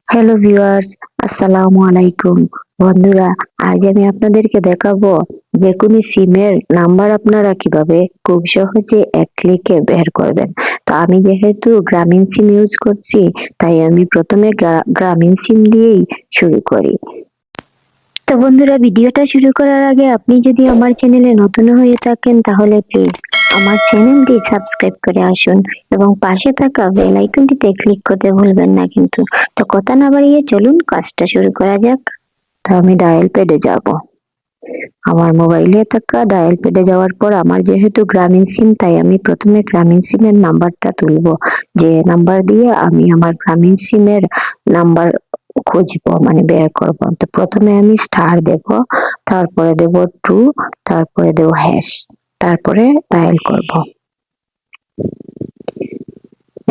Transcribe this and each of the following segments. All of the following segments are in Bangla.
হ্যালো ভিউয়ার্স, আসসালামু আলাইকুম। বন্ধুরা, আজ আমি আপনাদেরকে দেখাবো যে কোনো সিমের নাম্বার আপনারা কিভাবে খুব সহজে এক ক্লিকে বের করবেন। তো আমি যেহেতু গ্রামীণ সিম ইউজ করছি, তাই আমি প্রথমে গ্রামীণ সিম দিয়েই শুরু করি। তো বন্ধুরা, ভিডিওটা শুরু করার আগে আপনি যদি আমার চ্যানেলে নতুন হয়ে থাকেন তাহলে প্লিজ আমার চ্যানেলটি সাবস্ক্রাইব করে আসুন এবং পাশে থাকা বেল আইকনটিতে ক্লিক করতে ভুলবেন না কিন্তু। তো কথা না বাড়িয়ে চলুন কাজটা শুরু করা যাক। তো আমি ডায়াল প্যাডে যাব। আমার মোবাইলে থাকা ডায়াল প্যাডে যাওয়ার পর আমার যেহেতু গ্রামীণ সিম, তাই আমি প্রথমে গ্রামীণ সিমের নাম্বারটা তুলবো, যে নাম্বার দিয়ে আমি আমার গ্রামীণ সিমের নাম্বার খুঁজবো, মানে বের করবো। তো প্রথমে আমি স্টার দেব, তারপরে দেব 2, তারপরে দেব হ্যাশ, তারপরে ডায়াল করব।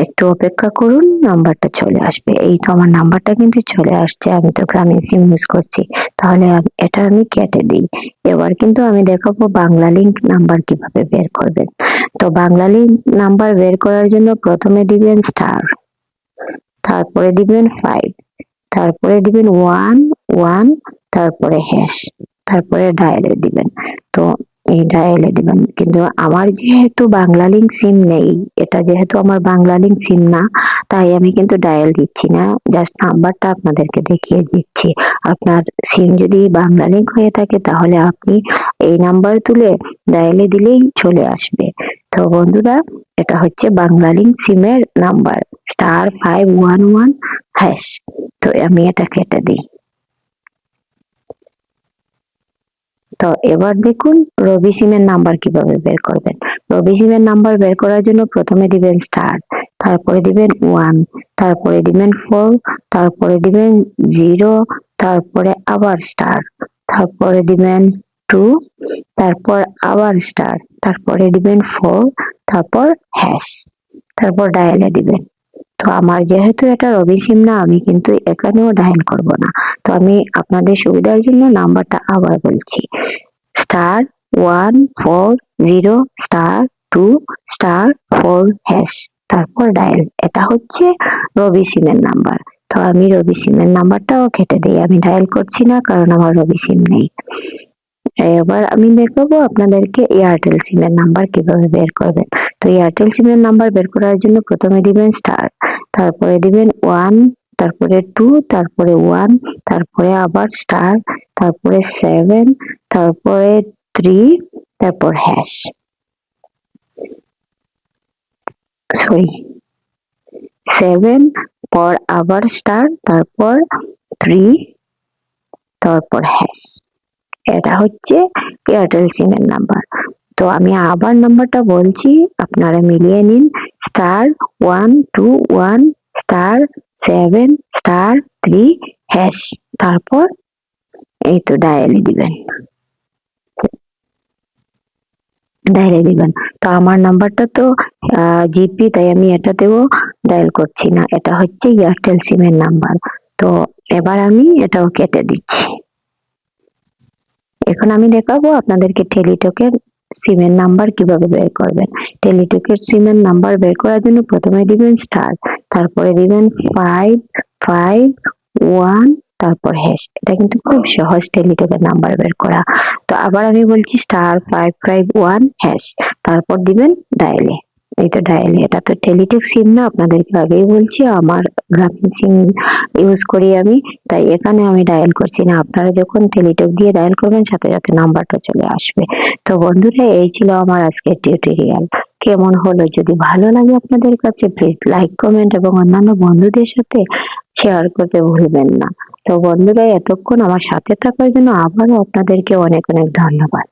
একটু অপেক্ষা করুন, নাম্বারটা চলে আসবে। এই তো আমার নাম্বারটা কিন্তু চলে আসছে। আমি তো গ্রামীণ সিম ইউজ করছি, তাহলে এটা আমি কেটে দিই। এবার কিন্তু আমি দেখাবো বাংলা লিংক নাম্বার কিভাবে বের করবেন। তো বাংলা লিংক নাম্বার বের করার জন্য প্রথমে দিবেন স্টার, তারপরে দিবেন 5, তারপরে দিবেন 1 1, তারপরে হ্যাশ, তারপরে ডায়ালে দিবেন। তো এই ডায়ালে দিবেন, কিন্তু আমার যেহেতু বাংলা লিংক সিম নেই, এটা যেহেতু আমার বাংলা লিংক সিম না, তাই আমি কিন্তু ডায়াল দিচ্ছি না, জাস্ট নাম্বারটা আপনাদেরকে দেখিয়ে দিচ্ছি। আপনার সিম যদি বাংলা লিংক হয়ে থাকে তাহলে আপনি এই নাম্বার তুলে ডায়ালে দিলেই চলে আসবে। তো বন্ধুরা, এটা হচ্ছে বাংলা লিংক সিমের নাম্বার, *511# হ্যাশ। তো আমি এটা কেটে দিই। তো এবার দেখুন রবি সিমের নাম্বার কিভাবে বের করবেন। রবি সিমের নাম্বার বের করার জন্য প্রথমে দিবেন স্টার, তারপরে দিবেন 1, তারপরে দিবেন 4, তারপরে দিবেন 0, তারপরে আবার স্টার, তারপরে দিবেন 2, তারপর আবার স্টার, তারপরে দিবেন 4, তারপর হ্যাশ, তারপর ডায়ালে দিবেন। তো আমার যেহেতু এটা রবি সিম না, আমি কিন্তু এখানেও ডায়াল করব না। তো আমি আপনাদের সুবিধার জন্য নাম্বারটা আবার বলছি, *140*2*4# তারপর ডায়াল। এটা হচ্ছে রবি সিমের নাম্বার। তো আমি রবি সিমের নাম্বারটাও কেটে দিই, আমি ডায়াল করছি না কারণ আমার রবি সিম নেই। এবার আমি দেখাবো আপনাদেরকে এয়ারটেল সিমের নাম্বার কিভাবে বের করবেন। তো এয়ারটেল সিমের নাম্বার বের করার জন্য প্রথমে দিবেন স্টার, তারপরে দিবেন 1, তারপরে 2, তারপরে 1, তারপরে আবার স্টার, তারপরে 7, তারপরে 3, তারপর হ্যাশ, সরি 7 পর আবার স্টার, তারপর 3, তারপর হ্যাশ। এটা হচ্ছে এয়ারটেল সিমের নাম্বার। তো আমি আবার নাম্বারটা বলছি, আপনারা মিলিয়ে নিন, *121*7*3# হ্যাশ, তারপর এই তো ডায়ালে দিবেন, ডায়ালে দিবেন। তো আমার নাম্বারটা তো জিপি, তাই আমি এটাতেও ডায়াল করছি না। এটা হচ্ছে এয়ারটেল সিমের নাম্বার। তো এবার আমি এটাও কেটে দিচ্ছি। এখন আমি দেখাবো আপনাদেরকে টেলিটকের সিমের নাম্বার কিভাবে বের করবেন। টেলিটকের সিমের নাম্বার বের করার জন্য প্রথমে দিবেন স্টার, তারপরে দিবেন 551, তারপর হ্যাশ। এটা কিন্তু খুব সহজ টেলিটকের নাম্বার বের করা। তো আবার আমি বলছি *551#, তারপর দিবেন ডায়ালে। এই তো ডায়ালে। এটা তো টেলিটক সিম না, আপনাদেরকে আগেই বলছি, আমার গ্রামীণ সিম ইউজ করি আমি, তাই এখানে আমি ডায়াল করছি না। আপনারা যখন টেলিটক দিয়ে ডায়াল করবেন সাথে সাথে নাম্বারটা চলে আসবে। তো বন্ধুরা, এই ছিল আমার আজকের টিউটোরিয়াল। কেমন হলো? যদি ভালো লাগে আপনাদের কাছে প্লিজ লাইক, কমেন্ট এবং অন্যান্য বন্ধুদের সাথে শেয়ার করতে ভুলবেন না। তো বন্ধুরা, এতক্ষণ আমার সাথে থাকার জন্য আবারও আপনাদেরকে অনেক অনেক ধন্যবাদ।